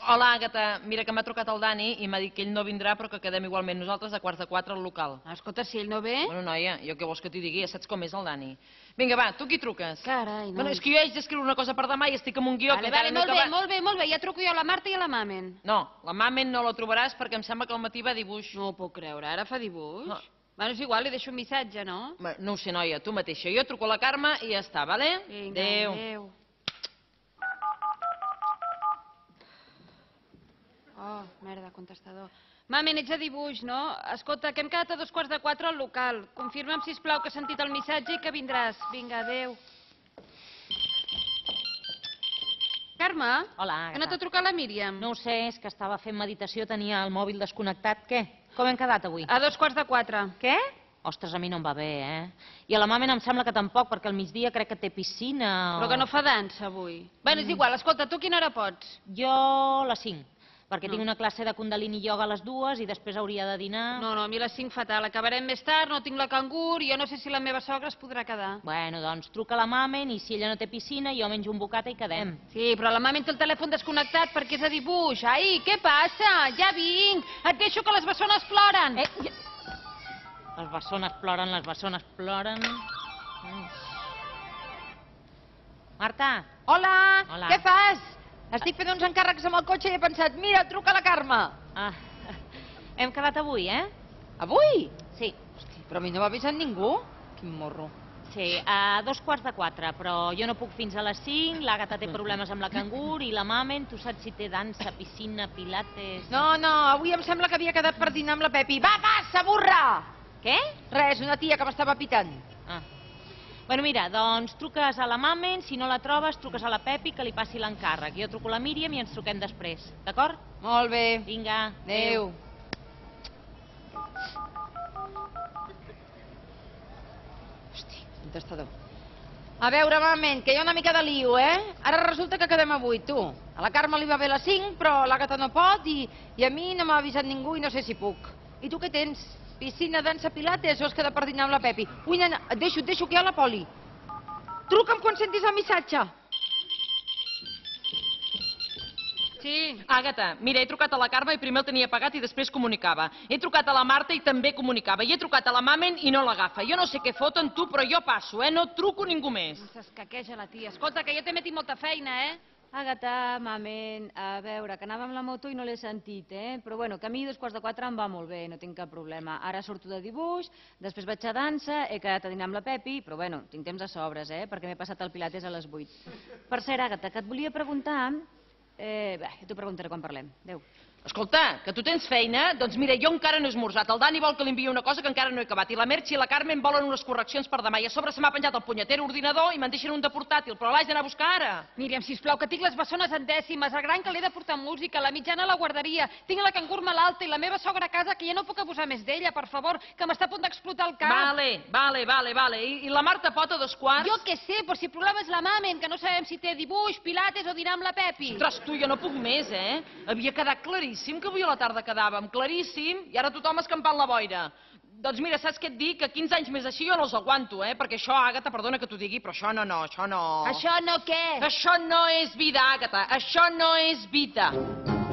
Hola, Àgata. Mira que m'ha trucat el Dani i m'ha dit que ell no vindrà però que quedem igualment nosaltres a 3:45 al local. Escolta, si ell no ve... Bueno, noia, jo què vols que t'hi digui? Ja saps com és el Dani. Vinga, va, tu qui truques? Carai, no. Bueno, és que jo haig d'escriure una cosa per demà i estic amb un guió que encara no he acabat. Molt bé. Ja truco jo a la Marta i a la Mamen. No, la Mamen no la trobaràs perquè em sembla que al matí va a dibuix. No ho puc creure, ara fa dibuix? No. Bueno, és igual, li deixo un missatge, no? No ho sé, noia, tu mateixa. Jo truco a la Carme i ja està, vale? Vinga, adéu. Oh, merda, contestador. Mamen, ets a dibuix, no? Escolta, que hem quedat a 3:45 al local. Confirma'm, sisplau, que has sentit el missatge i que vindràs. Vinga, adéu. Carme? Hola, Ha anat a trucar la Míriam? No ho sé, és que estava fent meditació, tenia el mòbil desconnectat. Què? Com hem quedat avui? A 3:45. Què? Ostres, a mi no em va bé, eh? I a la Mamen em sembla que tampoc, perquè al migdia crec que té piscina o... Però que no fa dansa, avui. Bueno, és igual, escolta, tu a quina hora pots? Jo a les 5, perquè tinc una classe de Kundalini Yoga a les 2 i després hauria de dinar... No, a mi a les 5 fatal. Acabarem més tard, no tinc la cangur i jo no sé si la meva sogra es podrà quedar. Bueno, doncs truca a la Mamen i si ella no té piscina, jo menjo un bocata i quedem. Sí, però la Mamen té el telèfon desconnectat perquè és a dibuix. Ai, què passa? Ja vinc. Et deixo que les bessones ploren. Les bessones ploren, les bessones ploren... Marta! Hola, Hola. què fas? Estic fent uns encàrrecs amb el cotxe i he pensat, mira, truca a la Carme. Hem quedat avui, eh? Avui? Sí. Hosti, però a mi no m'ha avisat ningú. Quin morro. Sí, a 3:45, però jo no puc fins a les 5, l'Àgata té problemes amb la cangur i la Mamen, tu saps si té dansa, piscina, pilates... No, avui em sembla que havia quedat per dinar amb la Pepi. Va, passa, burra! Què? Res, una tia que m'estava pitant. Bueno, mira, doncs truques a la Mamen, si no la trobes, truques a la Pepi que li passi l'encàrrec. Jo truco a la Míriam i ens truquem després, d'acord? Molt bé. Vinga, Adéu. Hosti, contestador. A veure, Mamen, que hi ha una mica de lío, eh? Ara resulta que quedem avui, tu. A la Carme li va bé a les 5, però l'Àgata no pot i a mi no m'ha avisat ningú i no sé si puc. I tu què tens? Piscina, dansa, pilates o has quedat per dinar amb la Pepi? Ui, nena, et deixo que hi ha la Poli. Truca'm quan sentis el missatge. Sí. Àgata, mira, he trucat a la Carme i primer el tenia apagat i després comunicava. He trucat a la Marta i també comunicava. I he trucat a la Mamen i no l'agafa. Jo no sé què foten tu, però jo passo, No truco ningú més. S'escaqueja la tia. Escolta, que jo també tinc molta feina, Àgata, Mamen, a veure, que anava amb la moto i no l'he sentit, però bueno, que a mi 3:45 em va molt bé, no tinc cap problema. Ara surto de dibuix, després vaig a dansa, he quedat a dinar amb la Pepi, però bueno, tinc temps de sobres, perquè m'he passat el pilates a les 8. Per cert, Àgata, que et volia preguntar... t'ho preguntaré quan parlem. Adéu. Escolta, que tu tens feina? Doncs mira, jo encara no he esmorzat. El Dani vol que li enviï una cosa que encara no he acabat. I la Merche i la Carmen volen unes correccions per demà. I a sobre se m'ha penjat el punyetero ordinador i me'n deixen un de portàtil, però l'haig d'anar a buscar ara. Míriam, sisplau, que tinc les bessones en dècimes, el gran que l'he de portar música, la mitjana a la guarderia, tinc la cangur malalta i la meva sogra a casa que ja no puc abusar més d'ella, per favor, que m'està a punt d'explotar el cap. Vale. I la Marta pot a 2:15? Jo què sé, però si el problema és la Mamen, que no sabem si té dibuix, pilates o dinar amb la Pepi. Ostres, tu, jo no puc més, Havia quedat claríssim que avui a la tarda quedàvem, claríssim, i ara tothom escampant la boira. Doncs mira, saps què et dic? Que 15 anys més així jo no els aguanto, perquè això, Àgata, perdona que t'ho digui, però això no. Això no què? Això no és vida, Àgata, això no és vida.